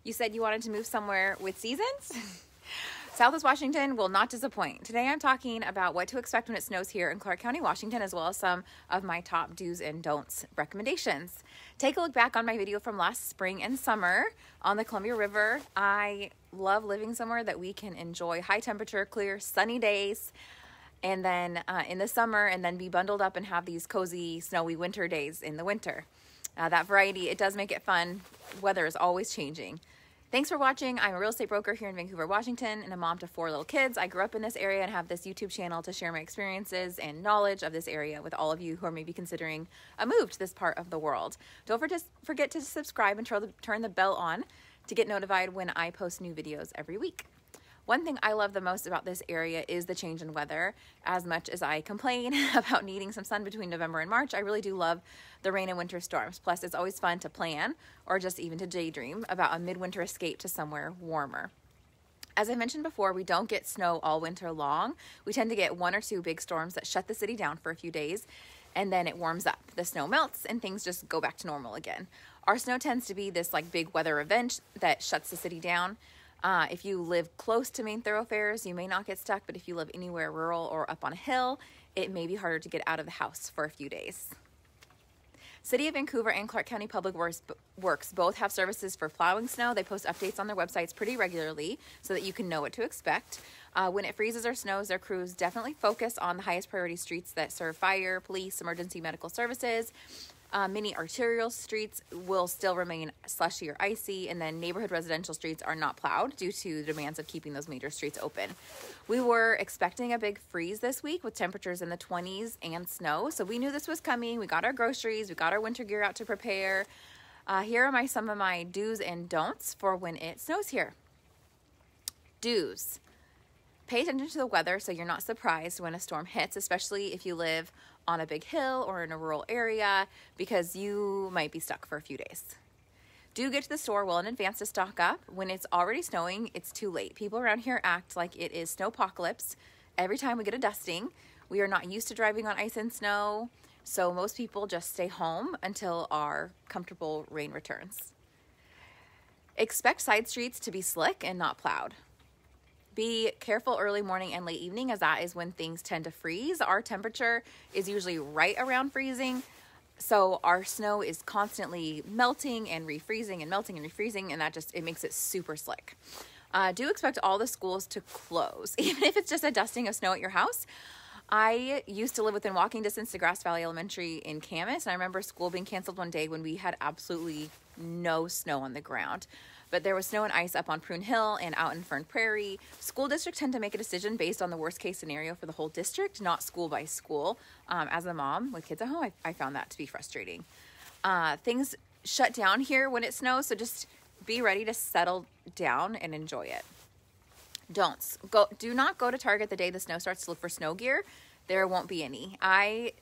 You said you wanted to move somewhere with seasons? Southwest Washington will not disappoint. Today I'm talking about what to expect when it snows here in Clark County, Washington, as well as some of my top do's and don'ts recommendations. Take a look back on my video from last spring and summer on the Columbia River. I love living somewhere that we can enjoy high temperature, clear, sunny days, and then in the summer, and then be bundled up and have these cozy, snowy winter days in the winter. That variety, it does make it fun. Weather is always changing. Thanks for watching. I'm a real estate broker here in Vancouver, Washington, and a mom to 4 little kids. I grew up in this area and have this YouTube channel to share my experiences and knowledge of this area with all of you who are maybe considering a move to this part of the world. Don't forget to subscribe and turn the bell on to get notified when I post new videos every week. One thing I love the most about this area is the change in weather. As much as I complain about needing some sun between November and March, I really do love the rain and winter storms. Plus, it's always fun to plan or just even to daydream about a midwinter escape to somewhere warmer. As I mentioned before, we don't get snow all winter long. We tend to get 1 or 2 big storms that shut the city down for a few days, and then it warms up. The snow melts and things just go back to normal again. Our snow tends to be this like big weather event that shuts the city down. If you live close to main thoroughfares, you may not get stuck, but if you live anywhere rural or up on a hill, it may be harder to get out of the house for a few days. City of Vancouver and Clark County Public Works both have services for plowing snow. They post updates on their websites pretty regularly so that you can know what to expect. When it freezes or snows, their crews definitely focus on the highest priority streets that serve fire, police, emergency medical services. Many arterial streets will still remain slushy or icy, and then neighborhood residential streets are not plowed due to the demands of keeping those major streets open. We were expecting a big freeze this week with temperatures in the 20s and snow, so we knew this was coming. We got our groceries, we got our winter gear out to prepare. Here are some of my do's and don'ts for when it snows here. Do's. Pay attention to the weather so you're not surprised when a storm hits, especially if you live on a big hill or in a rural area, because you might be stuck for a few days. Do get to the store well in advance to stock up. When it's already snowing, it's too late. People around here act like it is snowpocalypse every time we get a dusting. We are not used to driving on ice and snow, so most people just stay home until our comfortable rain returns. Expect side streets to be slick and not plowed. Be careful early morning and late evening, as that is when things tend to freeze. Our temperature is usually right around freezing, so our snow is constantly melting and refreezing and melting and refreezing, and it makes it super slick. Do expect all the schools to close, even if it's just a dusting of snow at your house. I used to live within walking distance to Grass Valley Elementary in Camas, and I remember school being canceled one day when we had absolutely no snow on the ground. But there was snow and ice up on Prune Hill and out in Fern Prairie. School districts tend to make a decision based on the worst case scenario for the whole district, not school by school. As a mom with kids at home, I found that to be frustrating. Things shut down here when it snows, so just be ready to settle down and enjoy it. Don'ts. Do not go to Target the day the snow starts to look for snow gear. There won't be any. I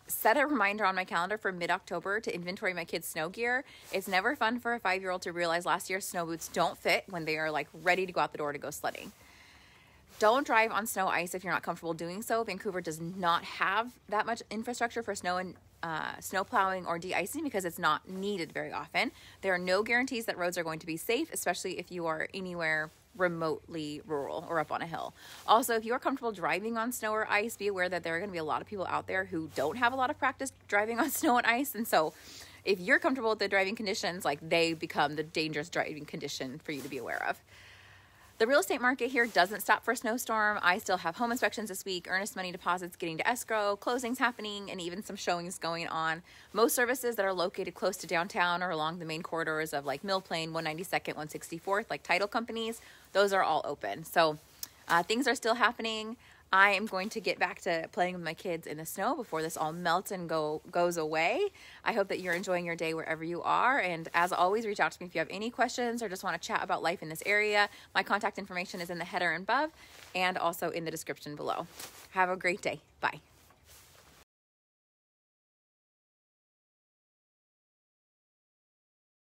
set a reminder on my calendar for mid-October to inventory my kids' snow gear. It's never fun for a 5-year-old to realize last year's snow boots don't fit when they are like ready to go out the door to go sledding. Don't drive on snow ice if you're not comfortable doing so. Vancouver does not have that much infrastructure for snow and snow plowing or de-icing because it's not needed very often. There are no guarantees that roads are going to be safe, especially if you are anywhere remotely rural or up on a hill. Also, if you are comfortable driving on snow or ice, be aware that there are going to be a lot of people out there who don't have a lot of practice driving on snow and ice, and so if you're comfortable with the driving conditions, like, they become the dangerous driving condition for you to be aware of. The real estate market here doesn't stop for a snowstorm. I still have home inspections this week, earnest money deposits getting to escrow, closings happening, and even some showings going on. Most services that are located close to downtown or along the main corridors of like Mill Plain, 192nd, 164th, like title companies, those are all open. So things are still happening. I am going to get back to playing with my kids in the snow before this all melts and goes away. I hope that you're enjoying your day wherever you are. And as always, reach out to me if you have any questions or just want to chat about life in this area. My contact information is in the header and above and also in the description below. Have a great day. Bye.